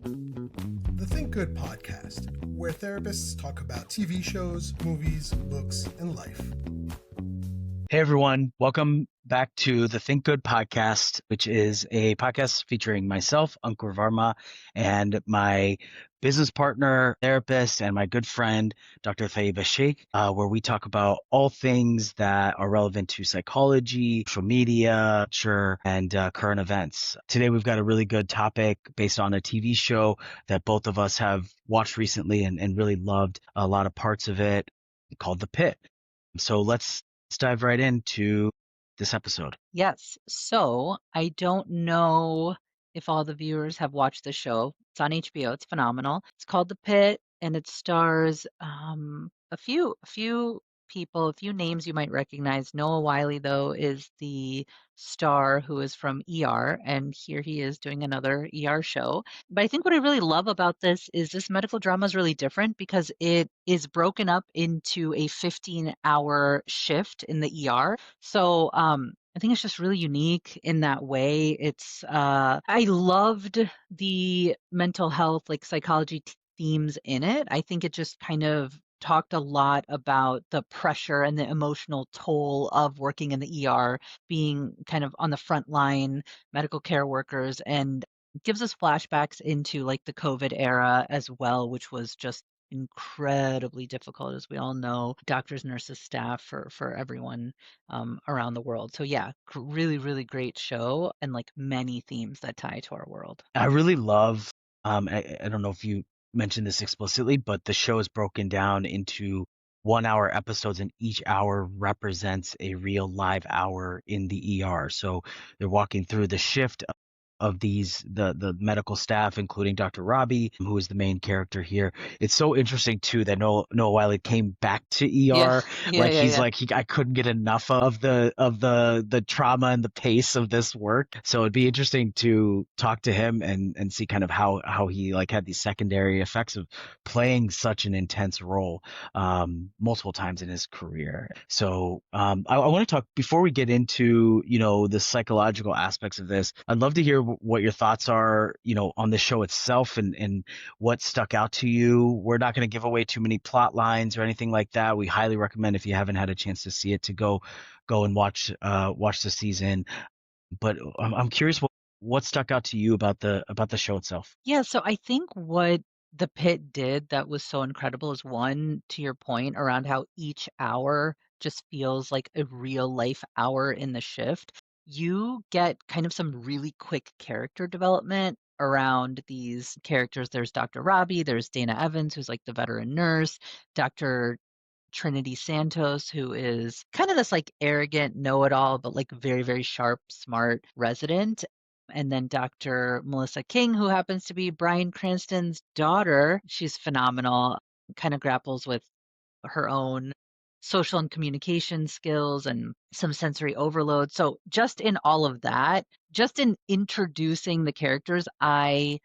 The Think Good podcast, where therapists talk about TV shows, movies, books, and life. Hey everyone, welcome back to the Think Good podcast, which is a podcast featuring myself, Ankur Varma, and my business partner, therapist, and my good friend, Dr. Tayeba Shaikh, where we talk about all things that are relevant to psychology, social media, culture, and current events. Today we've got a really good topic based on a TV show that both of us have watched recently and really loved a lot of parts of it, called The Pitt. So let's dive right into this episode. Yes. So I don't know if all the viewers have watched the show. It's on HBO. It's phenomenal. It's called The Pit, and it stars a few people, a few names you might recognize. Noah Wiley, though, is the star who is from ER, and here he is doing another ER show. But I think what I really love about this medical drama is really different because it is broken up into a 15-hour shift in the ER. So I think it's just really unique in that way. I loved the mental health, like psychology themes in it. I think it just kind of talked a lot about the pressure and the emotional toll of working in the ER, being kind of on the front line, medical care workers, and gives us flashbacks into like the COVID era as well, which was just incredibly difficult, as we all know, doctors, nurses, staff, for everyone around the world. So yeah, really, really great show and like many themes that tie to our world. I really love, I don't know if you mentioned this explicitly, but the show is broken down into 1 hour episodes, and each hour represents a real live hour in the ER. So they're walking through the shift of the medical staff, including Dr. Robbie, who is the main character here. It's so interesting too that Noah Wiley came back to Yeah, ER. yeah, yeah, yeah. I couldn't get enough of the trauma and the pace of this work. So it'd be interesting to talk to him and see kind of how he like had these secondary effects of playing such an intense role multiple times in his career. So I want to talk before we get into the psychological aspects of this. I'd love to hear what your thoughts are, on the show itself and what stuck out to you. We're not going to give away too many plot lines or anything like that. We highly recommend, if you haven't had a chance to see it, to go and watch the season. But I'm curious what stuck out to you about the show itself. Yeah, so I think what the pit did that was so incredible is one, to your point around how each hour just feels like a real life hour in the shift. You get kind of some really quick character development around these characters. There's Dr. Robbie, there's Dana Evans, who's like the veteran nurse, Dr. Trinity Santos, who is kind of this like arrogant know-it-all, but like very, very sharp, smart resident. And then Dr. Melissa King, who happens to be Bryan Cranston's daughter. She's phenomenal, kind of grapples with her own social and communication skills and some sensory overload. So just in all of that, just in introducing the characters, I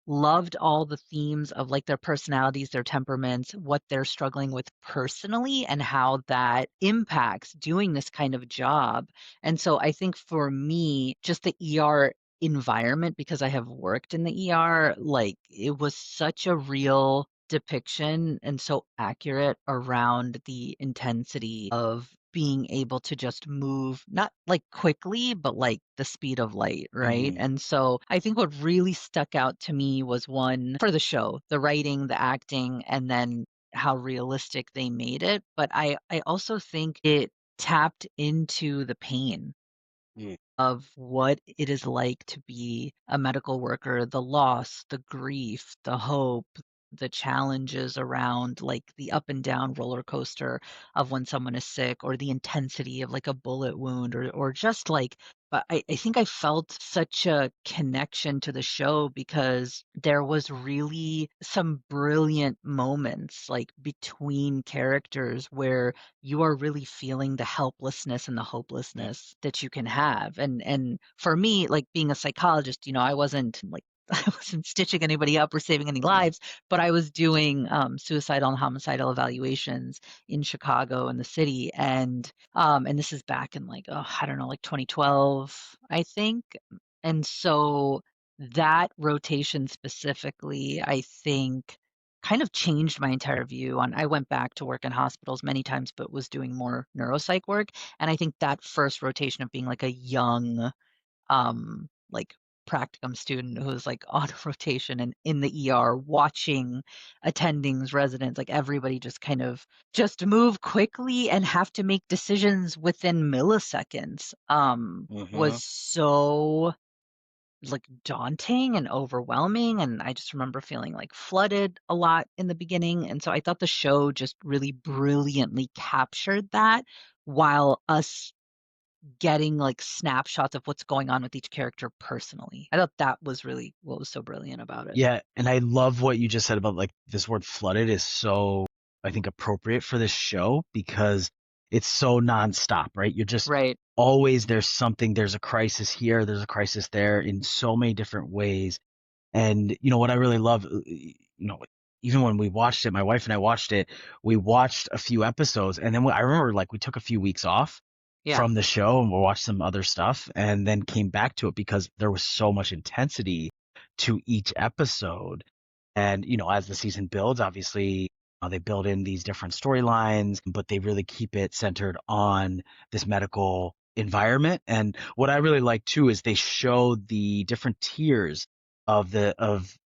loved all the themes of like their personalities, their temperaments, what they're struggling with personally, and how that impacts doing this kind of job. And so I think for me, just the ER environment, because I have worked in the ER, like it was such a real depiction and so accurate around the intensity of being able to just move, not like quickly, but like the speed of light, right? Mm-hmm. And so I think what really stuck out to me was one for the show, the writing, the acting, and then how realistic they made it. But I also think it tapped into the pain of what it is like to be a medical worker, the loss, the grief, the hope, the challenges around like the up and down roller coaster of when someone is sick, or the intensity of like a bullet wound, or just like, but I think I felt such a connection to the show because there was really some brilliant moments like between characters where you are really feeling the helplessness and the hopelessness that you can have. And for me, like being a psychologist, I wasn't like I wasn't stitching anybody up or saving any lives, but I was doing suicidal and homicidal evaluations in Chicago and the city, and this is back in like, oh, I don't know, like 2012, I think. And so that rotation specifically, I think, kind of changed my entire view on. I went back to work in hospitals many times, but was doing more neuropsych work. And I think that first rotation of being like a young, like practicum student who was like on rotation and in the ER watching attendings, residents, like everybody just kind of just move quickly and have to make decisions within milliseconds, Hmm. was so like daunting and overwhelming. And I just remember feeling like flooded a lot in the beginning. And so I thought the show just really brilliantly captured that while us getting like snapshots of what's going on with each character personally. I thought that was really what was so brilliant about it. Yeah, and I love what you just said about like this word flooded is so, I think, appropriate for this show because it's so nonstop, right? You're just Right. always there's something, there's a crisis here, there's a crisis there in so many different ways. And what I really love, even when we watched it, my wife and I watched it, we watched a few episodes, and then I remember like we took a few weeks off Yeah. from the show and we watched some other stuff, and then came back to it because there was so much intensity to each episode. And as the season builds, obviously they build in these different storylines, but they really keep it centered on this medical environment. And what I really like too is they show the different tiers of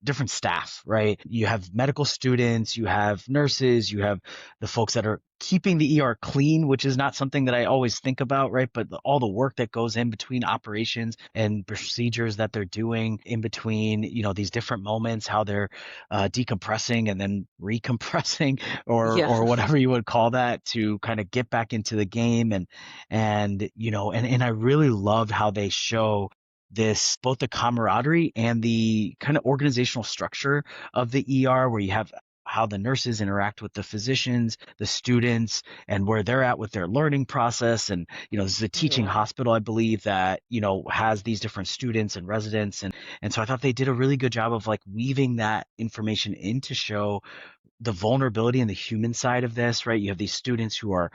different staff, right? You have medical students, you have nurses, you have the folks that are keeping the ER clean, which is not something that I always think about, right? But all the work that goes in between operations and procedures that they're doing in between, these different moments, how they're decompressing and then recompressing, or Yeah. or whatever you would call that, to kind of get back into the game. And I really loved how they show this, both the camaraderie and the kind of organizational structure of the ER, where you have how the nurses interact with the physicians, the students, and where they're at with their learning process. And, this is a teaching Yeah. hospital, I believe, that, has these different students and residents. And so I thought they did a really good job of like weaving that information in to show the vulnerability and the human side of this, right? You have these students who are,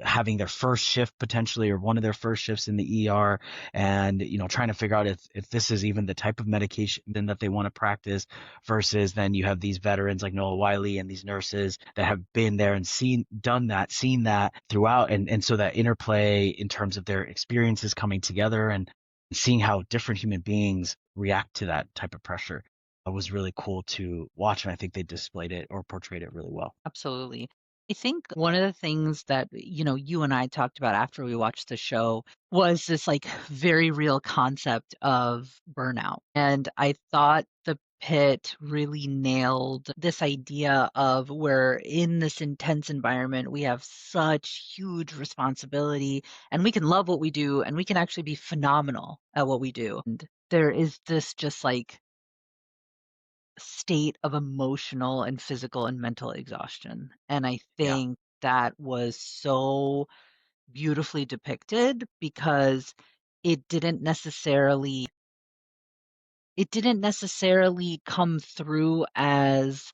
having their first shift potentially, or one of their first shifts in the ER, and, trying to figure out if this is even the type of medication that they want to practice, versus then you have these veterans like Noah Wiley and these nurses that have been there and seen that throughout. And so that interplay in terms of their experiences coming together and seeing how different human beings react to that type of pressure was really cool to watch, and I think they displayed it or portrayed it really well. Absolutely. I think one of the things that, you and I talked about after we watched the show was this like very real concept of burnout. And I thought the Pit really nailed this idea of where in this intense environment, we have such huge responsibility and we can love what we do and we can actually be phenomenal at what we do. And there is this just like state of emotional and physical and mental exhaustion. And I Yeah. think that was so beautifully depicted because it didn't necessarily it didn't necessarily come through as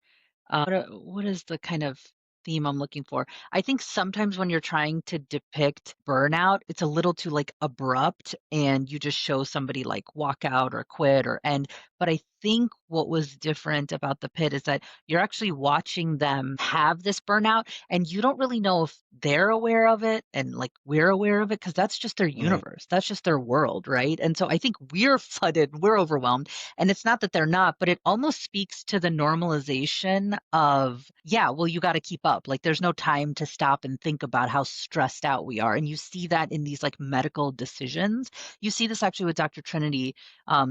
what is the kind of theme I'm looking for? I think sometimes when you're trying to depict burnout, it's a little too like abrupt and you just show somebody like walk out or quit or end. But I think what was different about the Pit is that you're actually watching them have this burnout and you don't really know if they're aware of it and like we're aware of it because that's just their Right. universe. That's just their world, right? And so I think we're flooded, we're overwhelmed. And it's not that they're not, but it almost speaks to the normalization of, yeah, well, you got to keep up. Like there's no time to stop and think about how stressed out we are. And you see that in these like medical decisions. You see this actually with Dr. Trinity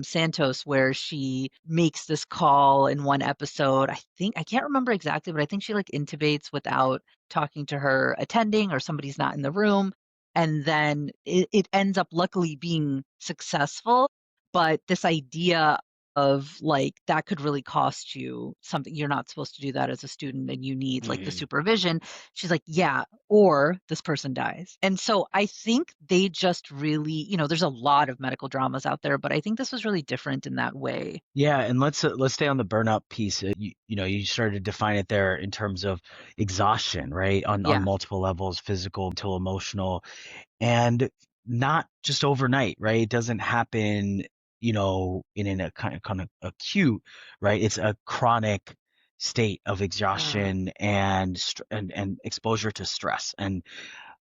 Santos, where she makes this call in one episode. I can't remember exactly, but I think she like intubates without talking to her attending or somebody's not in the room. And then it ends up luckily being successful. But this idea of like that could really cost you something. You're not supposed to do that as a student and you need like the Hmm. supervision. She's like, yeah, or this person dies. And so I think they just really, there's a lot of medical dramas out there, but I think this was really different in that way. Yeah, and let's stay on the burnout piece. You started to define it there in terms of exhaustion, right? On Yeah. multiple levels, physical, mental, emotional, and not just overnight, right? It doesn't happen in a kind of acute, right? It's a chronic state of Yeah. exhaustion and exposure to stress. And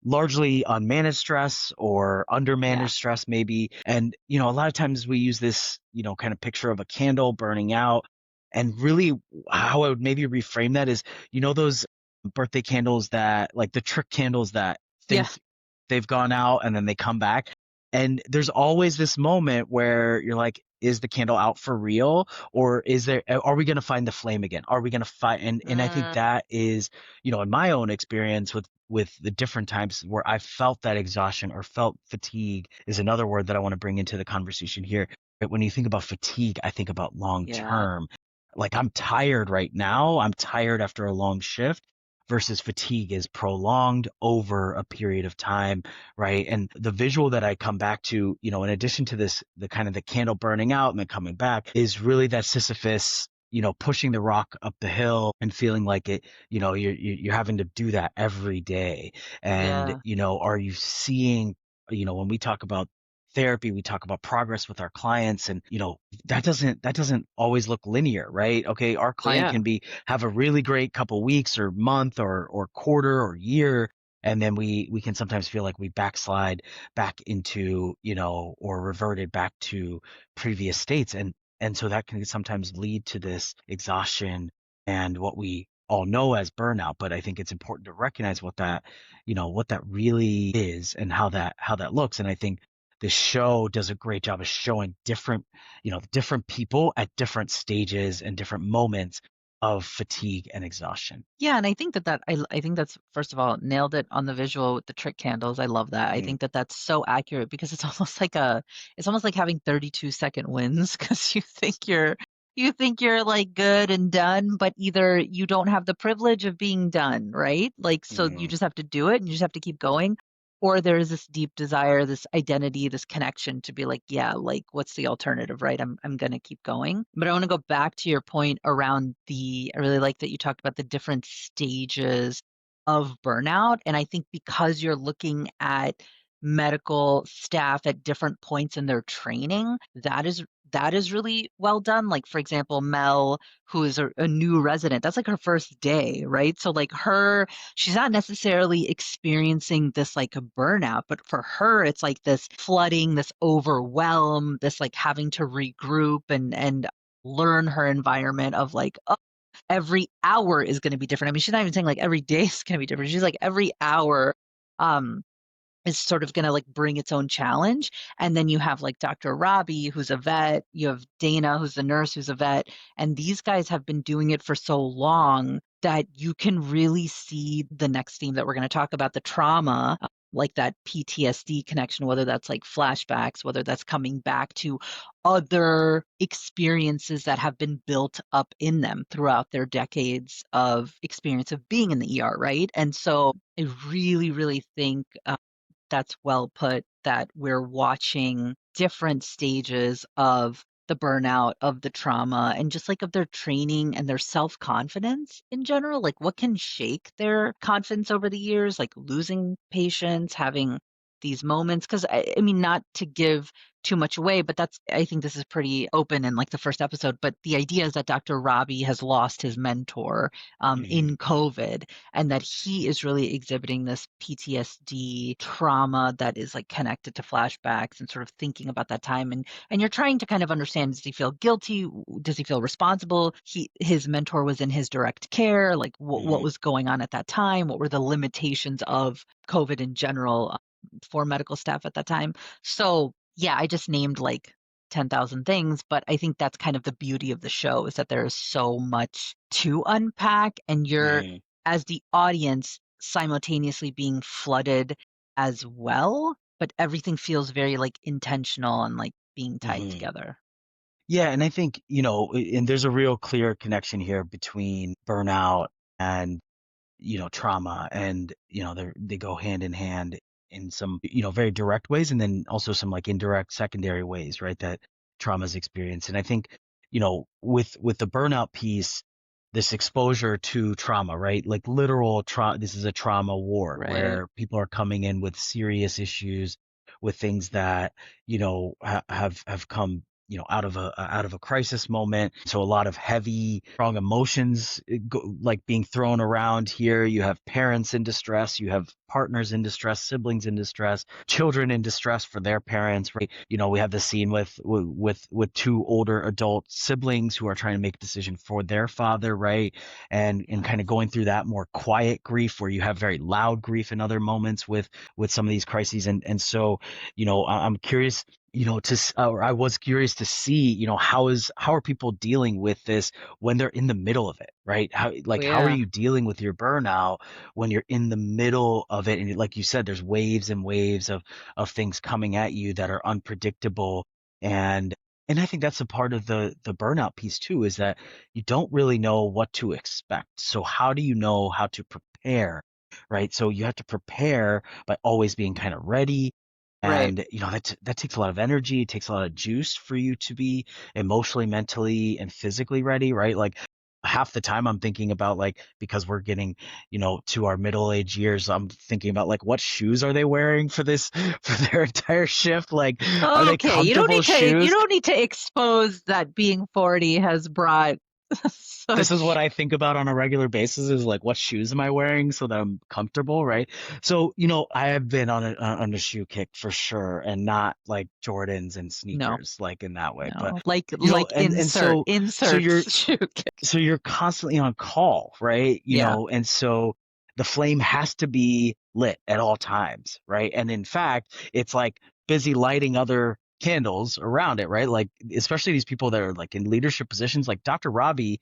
largely unmanaged stress or Yeah. undermanaged stress maybe. And a lot of times we use this kind of picture of a candle burning out. And really how I would maybe reframe that is those birthday candles, that like the trick candles that Yeah. think they've gone out and then they come back. And there's always this moment where you're like, is the candle out for real, or are we going to find the flame again? Are we going to find? And I think Mm, that is, in my own experience with the different times where I felt that exhaustion or felt fatigue is another word that I want to bring into the conversation here. But when you think about fatigue, I think about long yeah. term. Like I'm tired right now. I'm tired after a long shift versus fatigue is prolonged over a period of time, right? And the visual that I come back to, in addition to this, the kind of the candle burning out and then coming back is really that Sisyphus, pushing the rock up the hill and feeling like it, you're having to do that every day. And, Yeah. are you seeing, when we talk about therapy, we talk about progress with our clients, and that doesn't always look linear, right? Okay, our Well, client yeah. can have a really great couple weeks or month or quarter or year, and then we can sometimes feel like we backslide back into, or reverted back to previous states. And so that can sometimes lead to this exhaustion and what we all know as burnout. But I think it's important to recognize what that really is and how that looks. And I think the show does a great job of showing different people at different stages and different moments of fatigue and exhaustion. Yeah, and I think I think that's first of all nailed it on the visual with the trick candles. I love that. I Mm, think that that's so accurate because it's almost like having 32-second wins because you think you're like good and done, but either you don't have the privilege of being done, right? Like so you mm, just have to do it and you just have to keep going. Or there is this deep desire, this identity, this connection to be like, yeah, like what's the alternative, right? I'm gonna keep going. But I want to go back to your point around I really like that you talked about the different stages of burnout. And I think because you're looking at medical staff at different points in their training, that is really well done. Like for example, Mel, who is a new resident, that's like her first day, right? So like she's not necessarily experiencing this like a burnout, but for her, it's like this flooding, this overwhelm, this like having to regroup and learn her environment of like, oh, every hour is going to be different. I mean, she's not even saying like every day is going to be different. She's like every hour um is sort of going to like bring its own challenge. And then you have like Dr. Robbie, who's a vet. You have Dana, who's the nurse, who's a vet. And these guys have been doing it for so long that you can really see the next theme that we're going to talk about, the trauma, like that PTSD connection, whether that's like flashbacks, whether that's coming back to other experiences that have been built up in them throughout their decades of experience of being in the ER, right? And so I really, really think that's well put, that we're watching different stages of the burnout, of the trauma, and just like of their training and their self confidence in general. Like, what can shake their confidence over the years, like losing patience, having these moments. Because I mean, not to give too much away, but I think this is pretty open in like the first episode. But the idea is that Dr. Robbie has lost his mentor mm, in COVID, and that he is really exhibiting this PTSD trauma that is like connected to flashbacks and sort of thinking about that time. And you're trying to kind of understand, does he feel guilty? Does he feel responsible? His mentor was in his direct care. Like what mm, was going on at that time? What were the limitations of COVID in general for medical staff at that time? So yeah, I just named like 10,000 things, but I think that's kind of the beauty of the show, is that there is so much to unpack, and you're, mm, as the audience, simultaneously being flooded as well, but everything feels very like intentional and like being tied mm. together. Yeah, and I think, and there's a real clear connection here between burnout and trauma, and they go hand in hand in some very direct ways, and then also some like indirect secondary ways, right, that trauma's experienced. And I think with the burnout piece, this exposure to trauma, right, like literal trauma, this is a trauma ward Right. where people are coming in with serious issues, with things that have come out of a crisis moment. So a lot of heavy, strong emotions like being thrown around here. You have parents in distress, you have partners in distress, siblings in distress, children in distress for their parents, right? We have the scene with two older adult siblings who are trying to make a decision for their father, right? And kind of going through that more quiet grief where you have very loud grief in other moments with some of these crises. And so, I'm curious, or I was curious to see, how are people dealing with this when they're in the middle of it, right? How are Yeah. you dealing with your burnout when you're in the middle of it? And like you said, there's waves and waves of things coming at you that are unpredictable. And I think that's a part of the burnout piece too, is that you don't really know what to expect. So how do you know how to prepare, right? So you have to prepare by always being kind of ready. Right. And that takes a lot of energy. It takes a lot of juice for you to be emotionally, mentally, and physically ready, right? Like half the time I'm thinking about, like, because we're getting, to our middle age years, I'm thinking about like what shoes are they wearing for their entire shift? Like, are they Okay, comfortable you shoes? don't need to expose that being 40 has brought This is what such. I think about on a regular basis, is like, what shoes am I wearing so that I'm comfortable, right? So, I have been on a shoe kick for sure, and not like Jordans and No, sneakers like in that way. But no. Like and so you're inserts shoe kicks. so you're constantly on call, right? Yeah, And so the flame has to be lit at all times, right? And in fact, it's like busy lighting other candles around it, right? Like, especially these people that are like in leadership positions, like Dr. Robbie,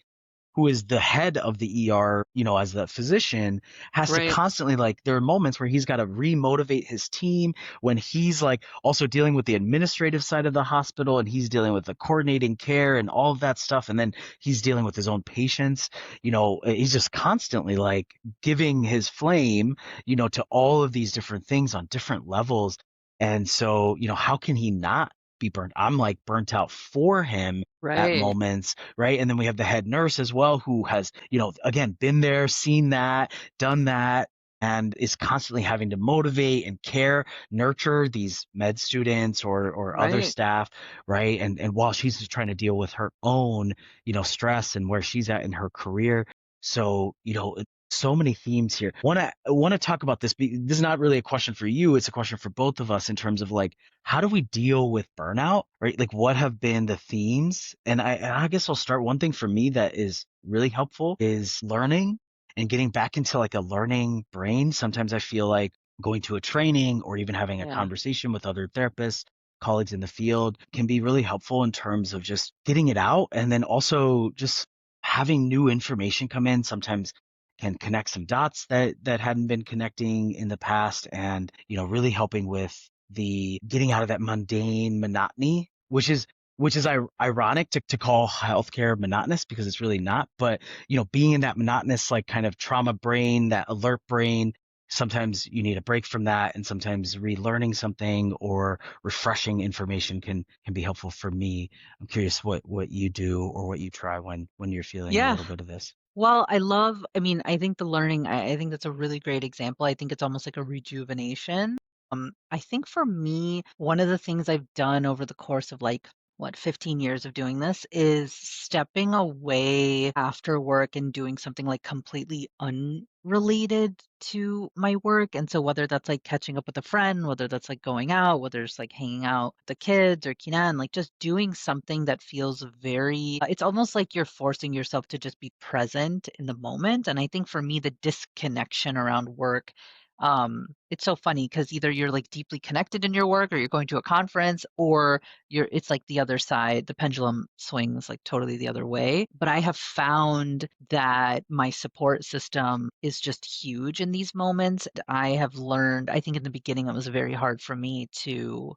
who is the head of the ER, as the physician, has to right. constantly, like, there are moments where he's got to remotivate his team when he's like also dealing with the administrative side of the hospital, and he's dealing with the coordinating care and all of that stuff. And then he's dealing with his own patients. He's just constantly like giving his flame, to all of these different things on different levels. And so, how can he not be burnt? I'm like burnt out for him at Right. moments, right? And then we have the head nurse as well, who has, again, been there, seen that, done that, and is constantly having to motivate and care, nurture these med students or other Right. staff, right? And while she's just trying to deal with her own, stress and where she's at in her career. So, so many themes here. Want to talk about this. This is not really a question for you. It's a question for both of us in terms of like, how do we deal with burnout, right? Like, what have been the themes? And I guess I'll start. One thing for me that is really helpful is learning and getting back into like a learning brain. Sometimes I feel like going to a training or even having a Yeah. conversation with other therapists, colleagues in the field, can be really helpful in terms of just getting it out, and then also just having new information come in. Sometimes can connect some dots that hadn't been connecting in the past, and really helping with the getting out of that mundane monotony, which is ironic to call healthcare monotonous, because it's really not. But being in that monotonous, like, kind of trauma brain, that alert brain, sometimes you need a break from that, and sometimes relearning something or refreshing information can be helpful. For me, I'm curious what you do or what you try when you're feeling a Yeah. little bit of this. Well, I mean, I think the learning, I think that's a really great example. I think it's almost like a rejuvenation. I think for me, one of the things I've done over the course of like, what, 15 years of doing this is stepping away after work and doing something like completely unrelated to my work. And so whether that's like catching up with a friend, whether that's like going out, whether it's like hanging out with the kids or Kinan, like just doing something that feels very, it's almost like you're forcing yourself to just be present in the moment. And I think for me, the disconnection around work, it's so funny because either you're like deeply connected in your work or you're going to a conference, or it's like the other side, the pendulum swings like totally the other way. But I have found that my support system is just huge in these moments. I have learned, I think in the beginning it was very hard for me to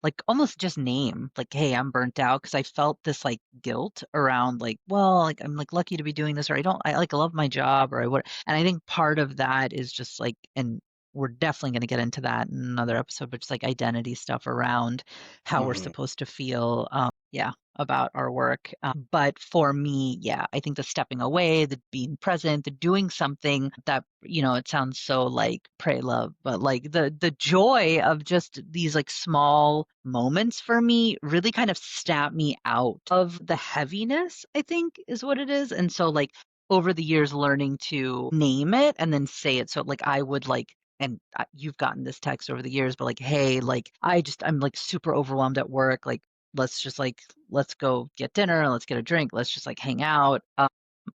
like almost just name like, hey, I'm burnt out, because I felt this like guilt around like, well, like I'm like lucky to be doing this, or I like love my job, or I would. And I think part of that is just like, and we're definitely going to get into that in another episode, but just like identity stuff around how we're Mhm. supposed to feel. yeah, about our work. But for me, yeah, I think the stepping away, the being present, the doing something that, it sounds so like pray love, but like the joy of just these like small moments for me really kind of snap me out of the heaviness, I think is what it is. And so like over the years learning to name it and then say it. So like I would like, and you've gotten this text over the years, but like, hey, like I'm like super overwhelmed at work. Like, let's just like, let's go get dinner. Let's get a drink. Let's just like hang out.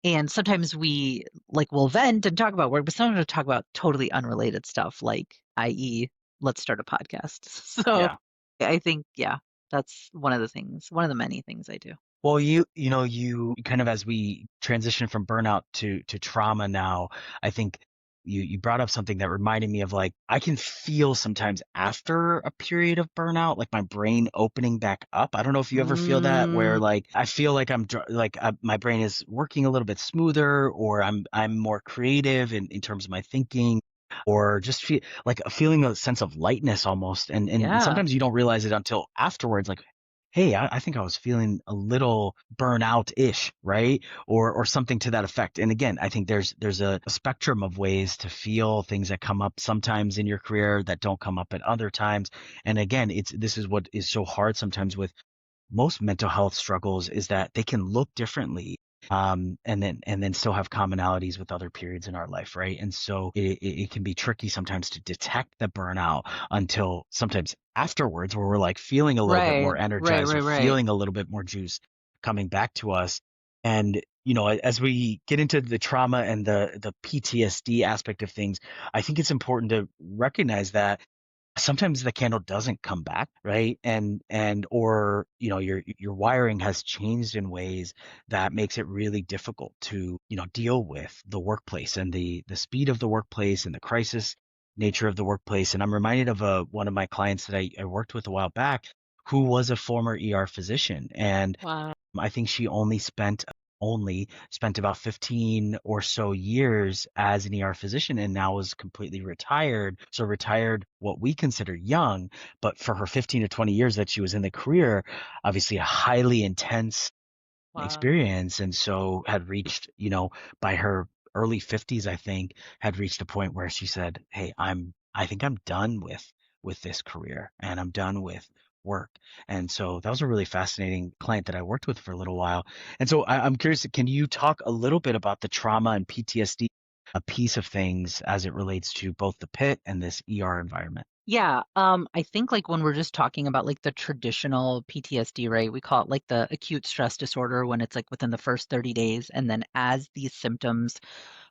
And sometimes we like will vent and talk about work, but sometimes we'll talk about totally unrelated stuff, like, i.e., let's start a podcast. So Yeah. I think, yeah, that's one of the many things I do. Well, you kind of as we transition from burnout to trauma now, I think you brought up something that reminded me of like I can feel sometimes after a period of burnout, like my brain opening back up. I don't know if you ever feel that where Mm, like I feel like my brain is working a little bit smoother, or I'm more creative in terms of my thinking. Or just feel like feeling a sense of lightness almost, and yeah, sometimes you don't realize it until afterwards. Like, hey, I think I was feeling a little burnout-ish, right? Or something to that effect. And again, I think there's a spectrum of ways to feel things that come up sometimes in your career that don't come up at other times. And again, this is what is so hard sometimes with most mental health struggles is that they can look differently, and then still have commonalities with other periods in our life, right? And so it can be tricky sometimes to detect the burnout until sometimes afterwards, where we're like feeling a little bit right, more right, energized or right, right. feeling a little bit more juice coming back to us. And as we get into the trauma and the PTSD aspect of things, I think it's important to recognize that sometimes the candle doesn't come back, right? And or your wiring has changed in ways that makes it really difficult to deal with the workplace and the speed of the workplace and the crisis nature of the workplace. And I'm reminded of one of my clients that I worked with a while back, who was a former physician. And Wow. I think she only spent about 15 or so years as an physician, and now is completely retired. So retired what we consider young, but for her 15 to 20 years that she was in the career, obviously a highly intense Wow. experience. And so had reached, by her early 50s, I think, had reached a point where she said, hey, I think I'm done with this career, and I'm done with work. And so that was a really fascinating client that I worked with for a little while. And so I'm curious, can you talk a little bit about the trauma and PTSD, a piece of things as it relates to both the pit and this environment? Yeah, I think like when we're just talking about like the traditional PTSD, right? We call it like the acute stress disorder when it's like within the first 30 days. And then as these symptoms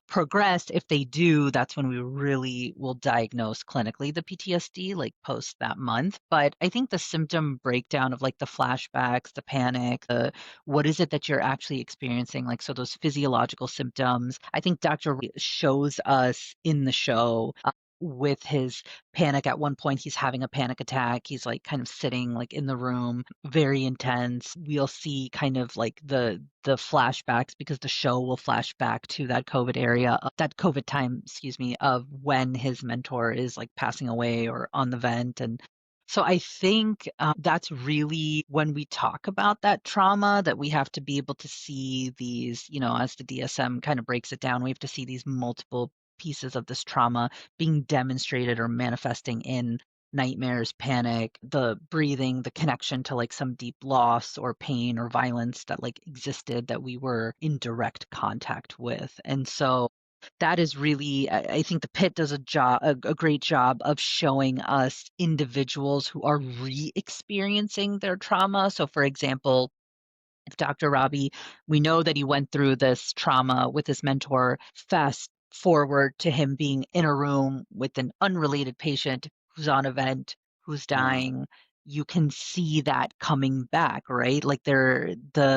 progress, if they do, that's when we really will diagnose clinically the PTSD, like post that month. But I think the symptom breakdown of like the flashbacks, the panic, the what is it that you're actually experiencing, like so those physiological symptoms, I think Dr. shows us in the show with his panic. At one point he's having a panic attack, he's like kind of sitting like in the room, very intense. We'll see kind of like the flashbacks, because the show will flash back to that COVID time, excuse me, of when his mentor is like passing away or on the vent. And so I think that's really when we talk about that trauma, that we have to be able to see these, as the DSM kind of breaks it down, we have to see these multiple pieces of this trauma being demonstrated or manifesting in nightmares, panic, the breathing, the connection to like some deep loss or pain or violence that like existed that we were in direct contact with. And so that is really, I think the pit does a great job of showing us individuals who are re-experiencing their trauma. So for example, if Dr. Robbie, we know that he went through this trauma with his mentor. Fast forward to him being in a room with an unrelated patient who's on a vent, who's dying. You can see that coming back, right? Like the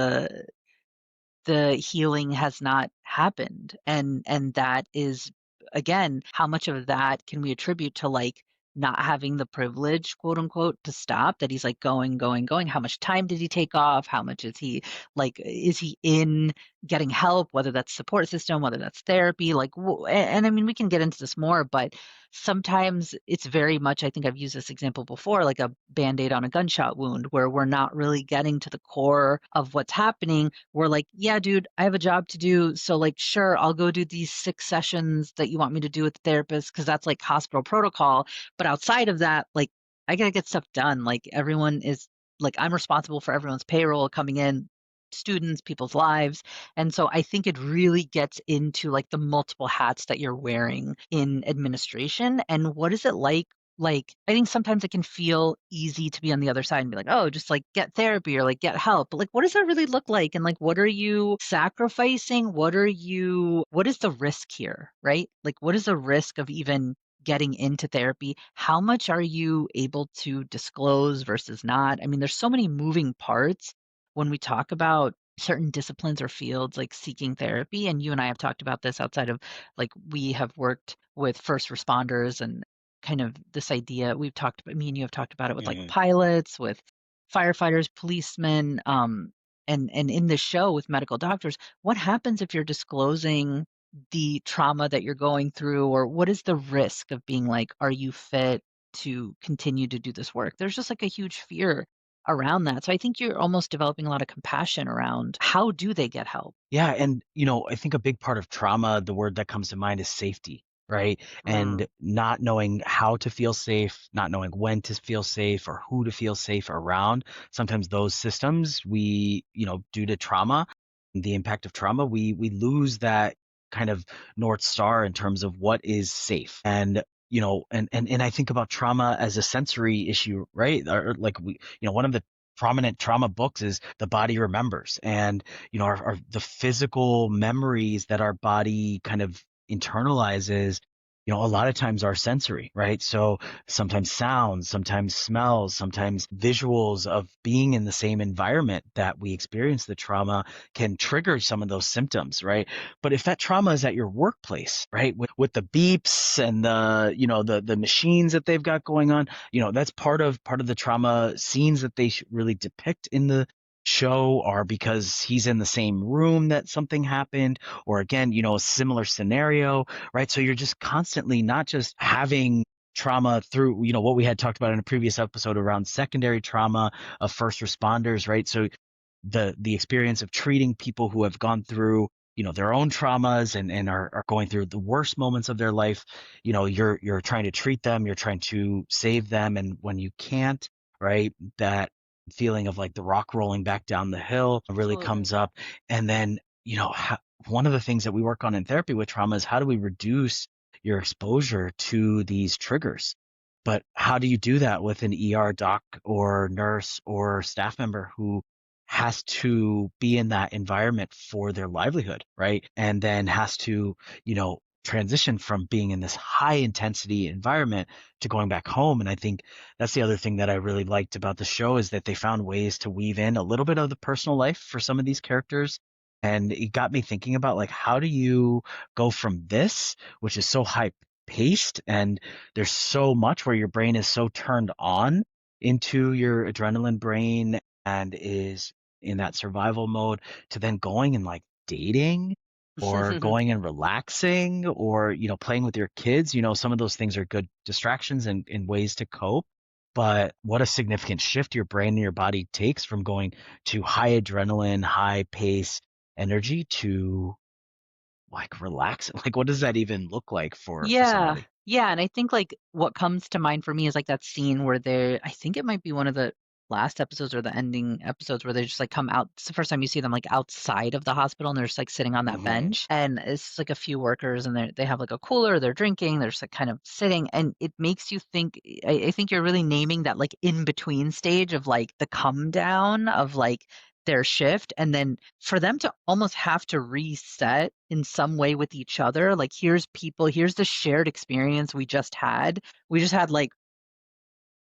healing has not happened. And that is, again, how much of that can we attribute to like not having the privilege, quote unquote, to stop, that he's like going, going, going. How much time did he take off? How much is he like, is he in getting help, whether that's support system, whether that's therapy, like, and I mean, we can get into this more, but sometimes it's very much, I think I've used this example before, like a Band-Aid on a gunshot wound, where we're not really getting to the core of what's happening. We're like, yeah, dude, I have a job to do. So like, sure, I'll go do these 6 sessions that you want me to do with the therapist, because that's like hospital protocol. But outside of that, like, I gotta get stuff done. Like everyone is like, I'm responsible for everyone's payroll coming in, students, people's lives. And so I think it really gets into like the multiple hats that you're wearing in administration. And what is it like? Like, I think sometimes it can feel easy to be on the other side and be like, oh, just like get therapy or like get help. But like, what does that really look like? And like, what are you sacrificing? What is the risk here? Right? Like, what is the risk of even getting into therapy? How much are you able to disclose versus not? I mean, there's so many moving parts when we talk about certain disciplines or fields like seeking therapy. And you and I have talked about this outside of, like, we have worked with first responders and kind of this idea we've talked about, me and you have talked about it with like Mhm. pilots, with firefighters, policemen, and in the show with medical doctors. What happens if you're disclosing the trauma that you're going through, or what is the risk of being like, are you fit to continue to do this work? There's just like a huge fear around that. So I think you're almost developing a lot of compassion around how do they get help? Yeah, and I think a big part of trauma, the word that comes to mind is safety, right? Mm. And not knowing how to feel safe, not knowing when to feel safe or who to feel safe around. Sometimes those systems we, due to trauma, the impact of trauma, we lose that kind of North Star in terms of what is safe. And and I think about trauma as a sensory issue, right? Or like one of the prominent trauma books is The Body Remembers. And the physical memories that our body kind of internalizes, a lot of times are sensory, right? So sometimes sounds, sometimes smells, sometimes visuals of being in the same environment that we experience the trauma can trigger some of those symptoms, right? But if that trauma is at your workplace, right, with the beeps and the machines that they've got going on, that's part of the trauma scenes that they should really depict in the show, are because he's in the same room that something happened, or again, a similar scenario, right? So you're just constantly not just having trauma through, what we had talked about in a previous episode around secondary trauma of first responders, right? So the experience of treating people who have gone through, their own traumas and are going through the worst moments of their life. You're trying to treat them, you're trying to save them, and when you can't, right, that feeling of like the rock rolling back down the hill really Absolutely. comes up. And then one of the things that we work on in therapy with trauma is how do we reduce your exposure to these triggers. But how do you do that with an ER doc or nurse or staff member who has to be in that environment for their livelihood, right? And then has to, transition from being in this high intensity environment to going back home. And I think that's the other thing that I really liked about the show, is that they found ways to weave in a little bit of the personal life for some of these characters. And it got me thinking about, like, how do you go from this, which is so high paced and there's so much where your brain is so turned on into your adrenaline brain and is in that survival mode, to then going and like dating or going and relaxing or playing with your kids. Some of those things are good distractions and ways to cope, but what a significant shift your brain and your body takes from going to high adrenaline, high pace energy to like relax. Like, what does that even look like for Yeah. somebody? Yeah, and I think, like, what comes to mind for me is, like, that scene where I think it might be one of the last episodes or the ending episodes where they just, like, come out. It's the first time you see them, like, outside of the hospital, and they're just, like, sitting on that Hmm. bench, and it's, like, a few workers, and they have, like, a cooler, they're drinking, they're just, like, kind of sitting, and it makes you think. I think you're really naming that, like, in-between stage of, like, the come down of, like, their shift, and then for them to almost have to reset in some way with each other. Like, here's people, here's the shared experience we just had like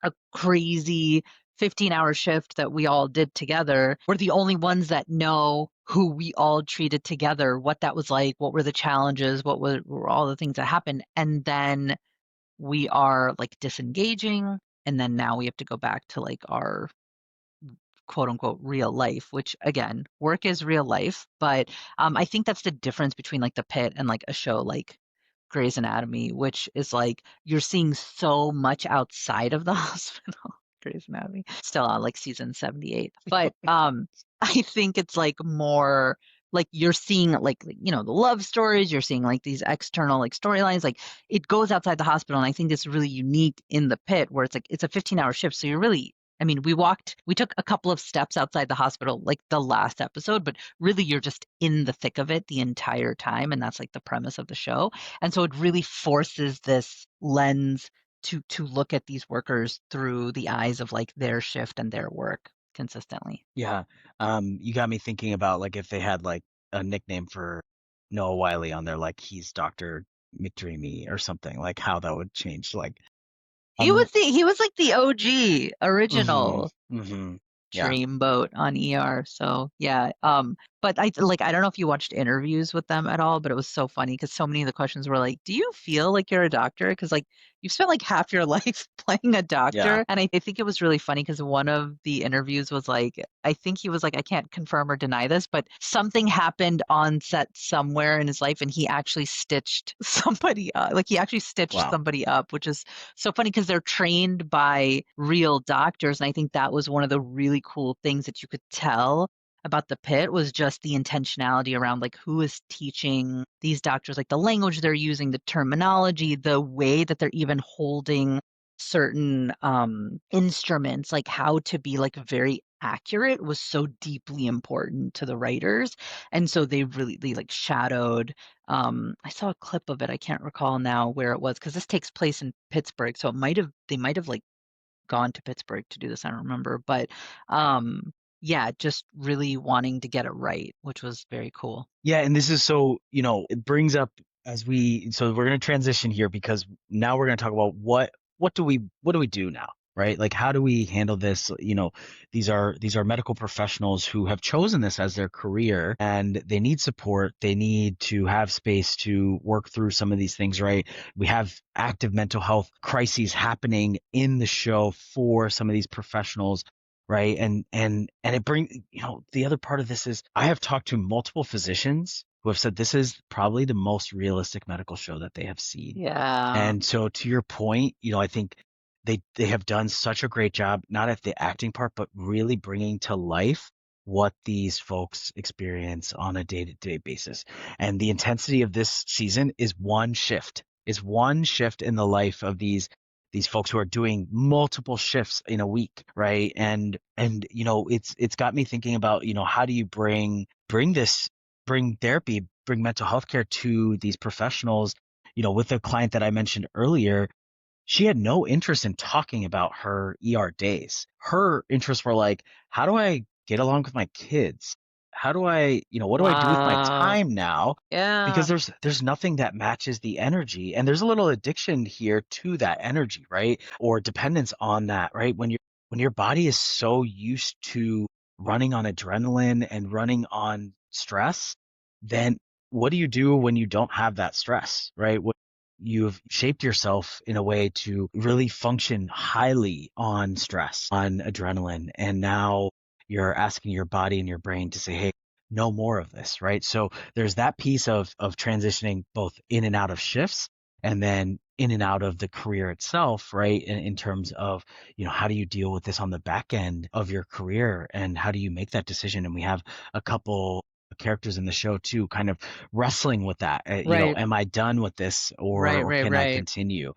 a crazy 15-hour shift that we all did together. We're the only ones that know who we all treated together, what that was like, what were the challenges, were all the things that happened, and then we are like disengaging, and then now we have to go back to like our quote unquote real life, which again, work is real life. But I think that's the difference between like the Pit and like a show like Grey's Anatomy, which is like you're seeing so much outside of the hospital. Grey's Anatomy, still on like season 78. But I think it's like more like you're seeing like the love stories, you're seeing like these external like storylines, like it goes outside the hospital. And I think it's really unique in the Pit where it's like it's a 15-hour shift. So you're really, I mean, we took a couple of steps outside the hospital like the last episode, but really you're just in the thick of it the entire time. And that's like the premise of the show. And so it really forces this lens to look at these workers through the eyes of like their shift and their work consistently. Yeah. You got me thinking about like if they had like a nickname for Noah Wiley on there, like he's Dr. McDreamy or something, like how that would change. Like, um, He was like the OG hmm original hmm yeah, Dreamboat on ER. So yeah. But I don't know if you watched interviews with them at all, but it was so funny because so many of the questions were like, do you feel like you're a doctor? Because like you've spent like half your life playing a yeah. doctor. And I think it was really funny because one of the interviews was like, I think he was like, I can't confirm or deny this, but something happened on set somewhere in his life and he actually stitched somebody up. Like he actually stitched Wow. somebody up, which is so funny because they're trained by real doctors. And I think that was one of the really cool things that you could tell about the Pit was just the intentionality around like who is teaching these doctors, like the language they're using, the terminology, the way that they're even holding certain instruments, like how to be like very accurate was so deeply important to the writers. And so they like shadowed I saw a clip of it. I can't recall now where it was because this takes place in Pittsburgh. So they might have like gone to Pittsburgh to do this. I don't remember, but yeah, just really wanting to get it right, which was very cool. Yeah, and this is so, it brings up so we're going to transition here because now we're going to talk about what do we do now, right? Like how do we handle this? These are medical professionals who have chosen this as their career and they need support. They need to have space to work through some of these things, right? We have active mental health crises happening in the show for some of these professionals, right? And it brings, the other part of this is I have talked to multiple physicians who have said this is probably the most realistic medical show that they have seen. Yeah. And so to your point, I think they have done such a great job, not at the acting part, but really bringing to life what these folks experience on a day-to-day basis. And the intensity of this season is one shift in the life of these folks who are doing multiple shifts in a week, right? And it's got me thinking about, how do you bring therapy, bring mental health care to these professionals? With a client that I mentioned earlier, she had no interest in talking about her ER days. Her interests were like, how do I get along with my kids? How do what do I do with my Wow. time now? Yeah. Because there's nothing that matches the energy. And there's a little addiction here to that energy, right? Or dependence on that, right? When your body is so used to running on adrenaline and running on stress, then what do you do when you don't have that stress, right? You've shaped yourself in a way to really function highly on stress, on adrenaline. And now you're asking your body and your brain to say, hey, no more of this, right? So there's that piece of transitioning both in and out of shifts and then in and out of the career itself, right? In terms of, how do you deal with this on the back end of your career and how do you make that decision? And we have a couple characters in the show too, kind of wrestling with that. Right. Am I done with this Right. or Right. can I Right. continue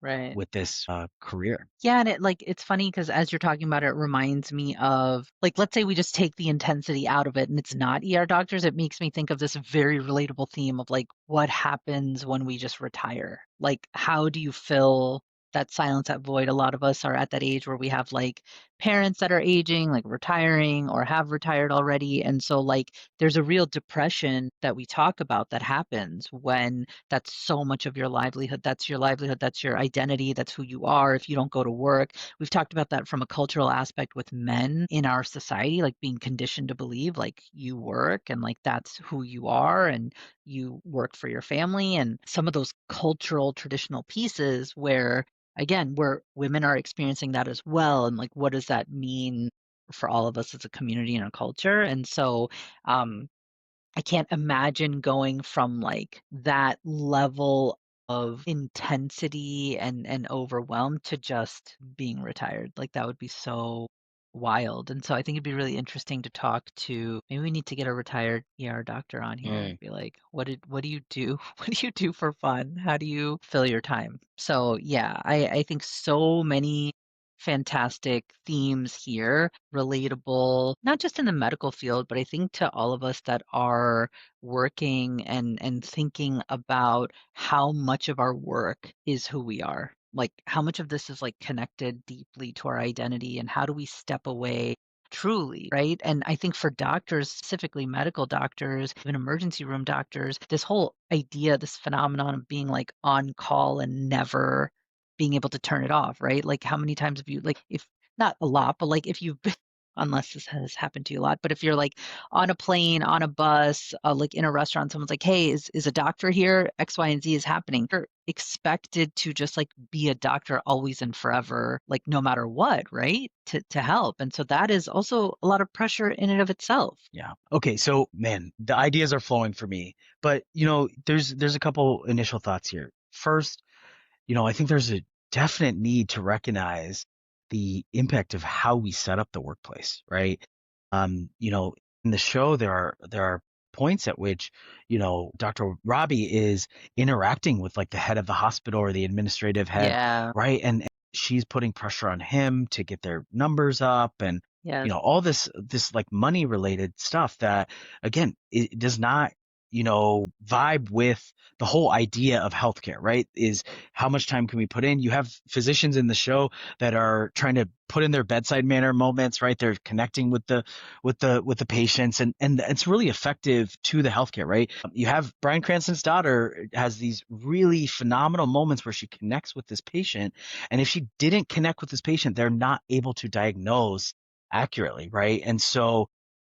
Right. with this career? Yeah, and it's funny because as you're talking about it, it reminds me of like let's say we just take the intensity out of it and it's not ER doctors, it makes me think of this very relatable theme of like what happens when we just retire. Like how do you fill that silence, that void? A lot of us are at that age where we have like parents that are aging, like retiring or have retired already. And so like there's a real depression that we talk about that happens when that's so much of your livelihood. That's your livelihood. That's your identity. That's who you are. If you don't go to work, we've talked about that from a cultural aspect with men in our society, like being conditioned to believe like you work and like that's who you are and you work for your family. And some of those cultural traditional pieces where, again, where women are experiencing that as well. And like, what does that mean? for all of us as a community and a culture. And so I can't imagine going from like that level of intensity and overwhelm to just being retired. Like that would be so wild. And so I think it'd be really interesting to talk to, maybe we need to get a retired ER doctor on here and be like, what do you do? What do you do for fun? How do you fill your time? So yeah, I think so many fantastic themes here, relatable, not just in the medical field, but I think to all of us that are working and thinking about how much of our work is who we are. Like how much of this is like connected deeply to our identity and how do we step away truly, right? And I think for doctors, specifically medical doctors, even emergency room doctors, this whole idea, this phenomenon of being like on call and never being able to turn it off, right? Like how many times have you like if not a lot, but like if you've been unless this has happened to you a lot, but if you're like on a plane, on a bus, like in a restaurant, someone's like, "Hey, is a doctor here? X, Y, and Z is happening." You're expected to just like be a doctor always and forever, like no matter what, right? To help. And so that is also a lot of pressure in and of itself. Yeah. Okay. So, man, the ideas are flowing for me, but there's a couple initial thoughts here. First, I think there's a definite need to recognize the impact of how we set up the workplace, right? In the show, there are points at which, Dr. Robbie is interacting with like the head of the hospital or the administrative head, Yeah. right? And she's putting pressure on him to get their numbers up and, Yes. all this like money related stuff that, again, it does not, vibe with the whole idea of healthcare, right? Is how much time can we put in? You have physicians in the show that are trying to put in their bedside manner moments, right? They're connecting with the patients, and it's really effective to the healthcare, right? You have Bryan Cranston's daughter has these really phenomenal moments where she connects with this patient, and if she didn't connect with this patient, they're not able to diagnose accurately, right? And so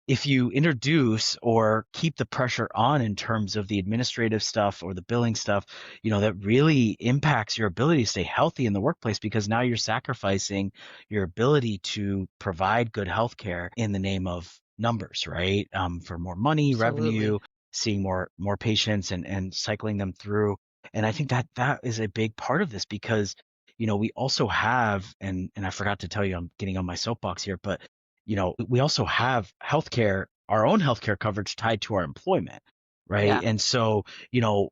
if you introduce or keep the pressure on in terms of the administrative stuff or the billing stuff, that really impacts your ability to stay healthy in the workplace because now you're sacrificing your ability to provide good health care in the name of numbers, right? For more money, Absolutely. revenue, seeing more patients and cycling them through. And I think that is a big part of this because, we also have, and I forgot to tell you, I'm getting on my soapbox here, but we also have healthcare, our own healthcare coverage tied to our employment, right? Yeah. And so,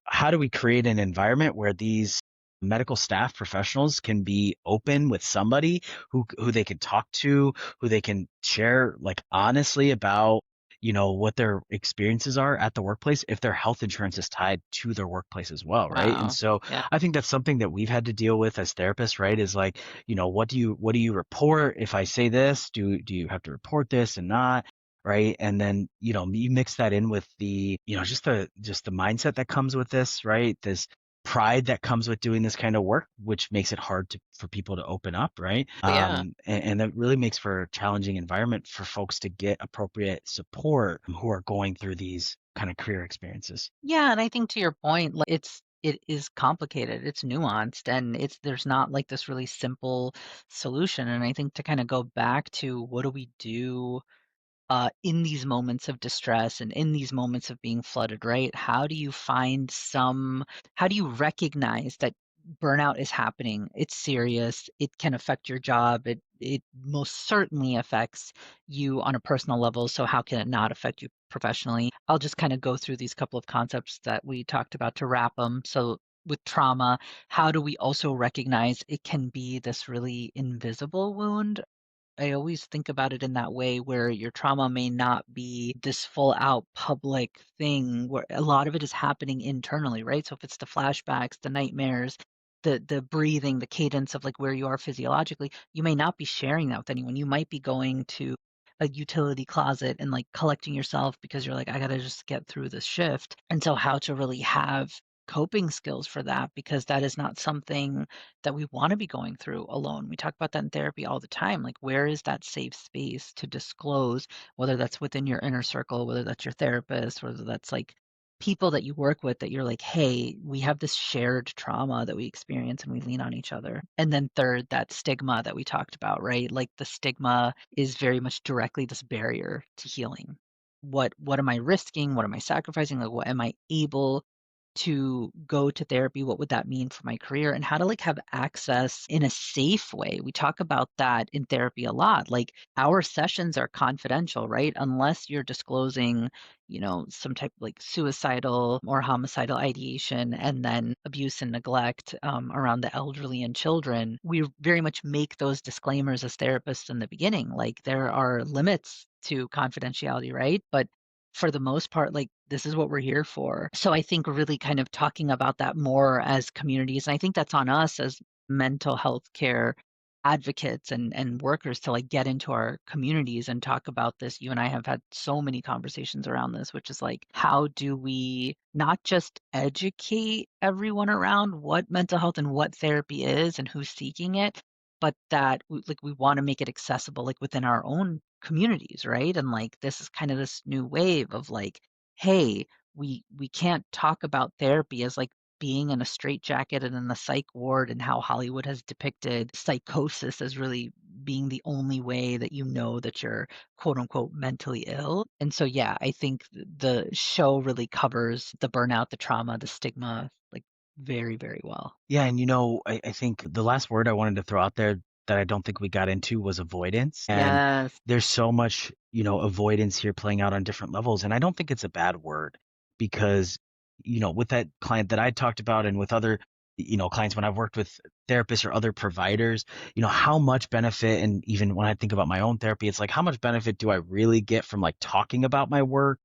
how do we create an environment where these medical staff professionals can be open with somebody who they can talk to, who they can share like honestly about, what their experiences are at the workplace if their health insurance is tied to their workplace as well, right? And Wow. so Yeah. I think that's something that we've had to deal with as therapists, right? Is like, what do you report if I say this? Do you have to report this and not? Right. And then, you mix that in with the, just the mindset that comes with this, right? This pride that comes with doing this kind of work, which makes it hard for people to open up, right? Oh, yeah. And that really makes for a challenging environment for folks to get appropriate support who are going through these kind of career experiences. Yeah, and I think to your point, like it is complicated, it's nuanced, and there's not like this really simple solution. And I think to kind of go back to what do we do in these moments of distress and in these moments of being flooded, right? How do you recognize that burnout is happening? It's serious. It can affect your job. It most certainly affects you on a personal level. So how can it not affect you professionally? I'll just kind of go through these couple of concepts that we talked about to wrap them. So with trauma, how do we also recognize it can be this really invisible wound? I always think about it in that way where your trauma may not be this full out public thing where a lot of it is happening internally, right? So if it's the flashbacks, the nightmares, the breathing, the cadence of like where you are physiologically, you may not be sharing that with anyone. You might be going to a utility closet and like collecting yourself because you're like, I gotta just get through this shift. And so how to really have coping skills for that because that is not something that we want to be going through alone. We talk about that in therapy all the time. Like, where is that safe space to disclose, whether that's within your inner circle, whether that's your therapist, whether that's like people that you work with that you're like, hey, we have this shared trauma that we experience and we lean on each other. And then third, that stigma that we talked about, right? Like the stigma is very much directly this barrier to healing. What am I risking? What am I sacrificing? Like what am I able to go to therapy? What would that mean for my career? And how to like have access in a safe way. We talk about that in therapy a lot. Like our sessions are confidential, right? Unless you're disclosing, some type of like suicidal or homicidal ideation and then abuse and neglect around the elderly and children. We very much make those disclaimers as therapists in the beginning. Like there are limits to confidentiality, right? But for the most part, like this is what we're here for. So I think really kind of talking about that more as communities, and I think that's on us as mental health care advocates and workers to like get into our communities and talk about this. You and I have had so many conversations around this, which is like, how do we not just educate everyone around what mental health and what therapy is and who's seeking it, but that like we want to make it accessible like within our own communities, right? And like this is kind of this new wave of like, hey, we can't talk about therapy as like being in a straitjacket and in the psych ward and how Hollywood has depicted psychosis as really being the only way that you know that you're quote unquote mentally ill. And so yeah, I think the show really covers the burnout, the trauma, the stigma like very, very well. Yeah, and I think the last word I wanted to throw out there that I don't think we got into was avoidance. And Yes. there's so much, avoidance here playing out on different levels. And I don't think it's a bad word because, with that client that I talked about and with other, clients when I've worked with therapists or other providers, how much benefit, and even when I think about my own therapy, it's like, how much benefit do I really get from like talking about my work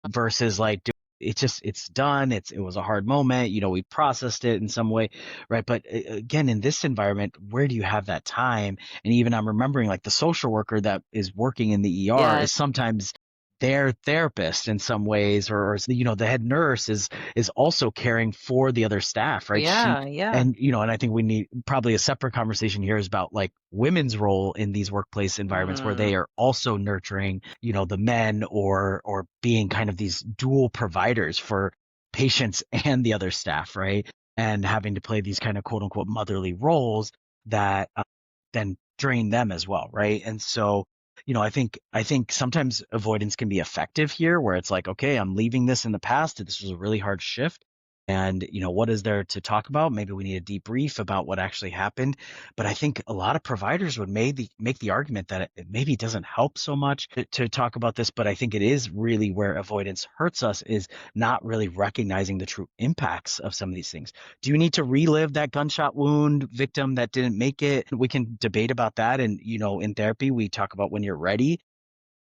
versus like it's done. It was a hard moment. We processed it in some way, right? But again, in this environment, where do you have that time? And even I'm remembering like the social worker that is working in the ER Yes. is sometimes their therapist in some ways, or the head nurse is also caring for the other staff, right? Yeah. Yeah. And I think we need probably a separate conversation here is about like women's role in these workplace environments where Mm, they are also nurturing, the men or being kind of these dual providers for patients and the other staff, right? And having to play these kind of quote unquote motherly roles that then drain them as well, right? And so, I think sometimes avoidance can be effective here where it's like, okay, I'm leaving this in the past. This was a really hard shift. And, what is there to talk about? Maybe we need a debrief about what actually happened. But I think a lot of providers would make the argument that it maybe doesn't help so much to talk about this. But I think it is really where avoidance hurts us is not really recognizing the true impacts of some of these things. Do you need to relive that gunshot wound victim that didn't make it? We can debate about that. And, in therapy, we talk about when you're ready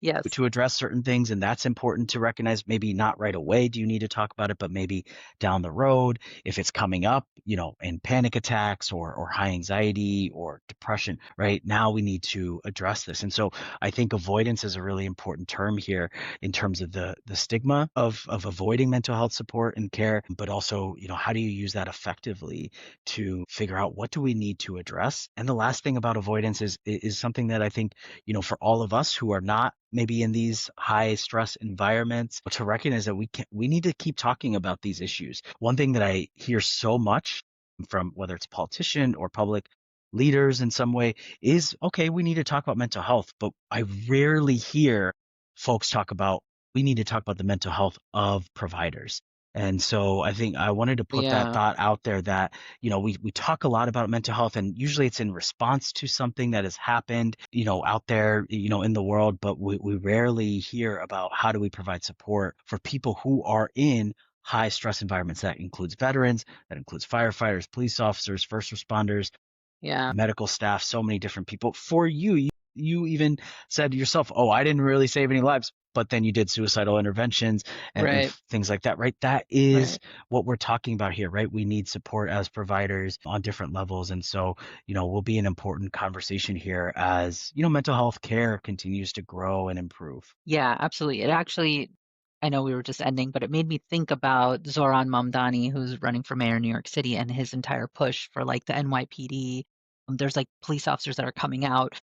yes. to address certain things, and that's important to recognize. Maybe not right away do you need to talk about it, but maybe down the road if it's coming up, in panic attacks or high anxiety or depression. Right now we need to address this. And so I think avoidance is a really important term here in terms of the stigma of avoiding mental health support and care, but also, how do you use that effectively to figure out what do we need to address. And the last thing about avoidance is something that I think, for all of us who are not maybe in these high stress environments, to recognize that we need to keep talking about these issues. One thing that I hear so much from whether it's politician or public leaders in some way is, okay, we need to talk about mental health, but I rarely hear folks talk about we need to talk about the mental health of providers. And so I think I wanted to put that Yeah. thought out there that, we talk a lot about mental health and usually it's in response to something that has happened, out there, in the world, but we rarely hear about how do we provide support for people who are in high stress environments. That includes veterans, that includes firefighters, police officers, first responders, Yeah. medical staff, so many different people. For you even said yourself, oh, I didn't really save any lives, but then you did suicidal interventions and Right. things like that, right? That is Right. what we're talking about here, right? We need support as providers on different levels. And so, will be an important conversation here as, mental health care continues to grow and improve. Yeah, absolutely. It actually, I know we were just ending, but it made me think about Zoran Mamdani, who's running for mayor in New York City, and his entire push for like the NYPD. There's like police officers that are coming out,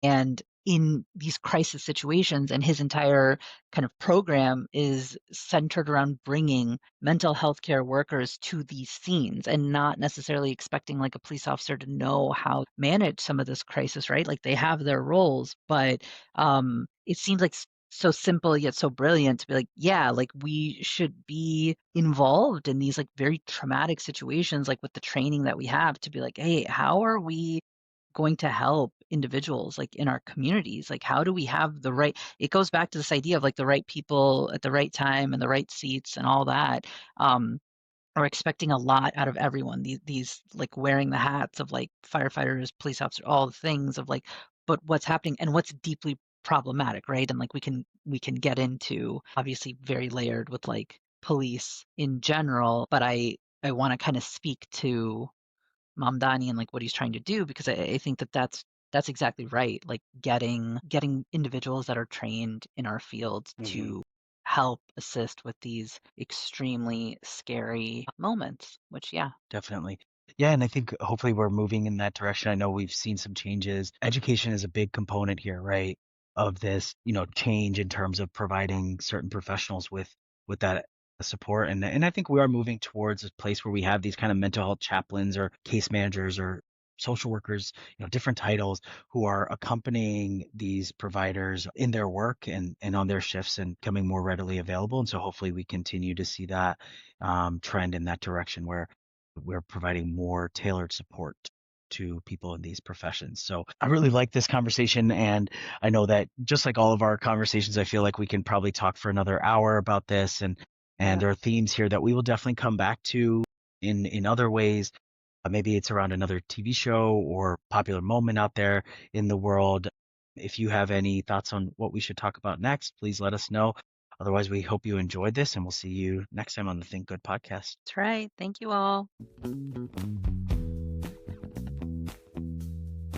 and in these crisis situations, and his entire kind of program is centered around bringing mental health care workers to these scenes and not necessarily expecting like a police officer to know how to manage some of this crisis, right? Like they have their roles, but it seems like so simple yet so brilliant to be like, yeah, like we should be involved in these like very traumatic situations, like with the training that we have to be like, hey, how are we going to help individuals like in our communities? Like how do we have the right, it goes back to this idea of like the right people at the right time and the right seats and all that. Are expecting a lot out of everyone. These like wearing the hats of like firefighters, police officers, all the things of like, but what's happening and what's deeply problematic, right? And like we can get into obviously very layered with like police in general, but I want to kind of speak to Mamdani and like what he's trying to do because I think that that's exactly right. Like getting individuals that are trained in our field Hmm. to help assist with these extremely scary moments, which yeah. Definitely. Yeah, and I think hopefully we're moving in that direction. I know we've seen some changes. Education is a big component here, right? Of this, change in terms of providing certain professionals with that support. And I think we are moving towards a place where we have these kind of mental health chaplains or case managers or social workers, different titles who are accompanying these providers in their work and on their shifts and becoming more readily available. And so hopefully we continue to see that trend in that direction where we're providing more tailored support to people in these professions. So I really like this conversation. And I know that just like all of our conversations, I feel like we can probably talk for another hour about this. And Yeah. there are themes here that we will definitely come back to in other ways. Maybe it's around another TV show or popular moment out there in the world. If you have any thoughts on what we should talk about next, please let us know. Otherwise, we hope you enjoyed this and we'll see you next time on the Think Good podcast. That's right. Thank you all.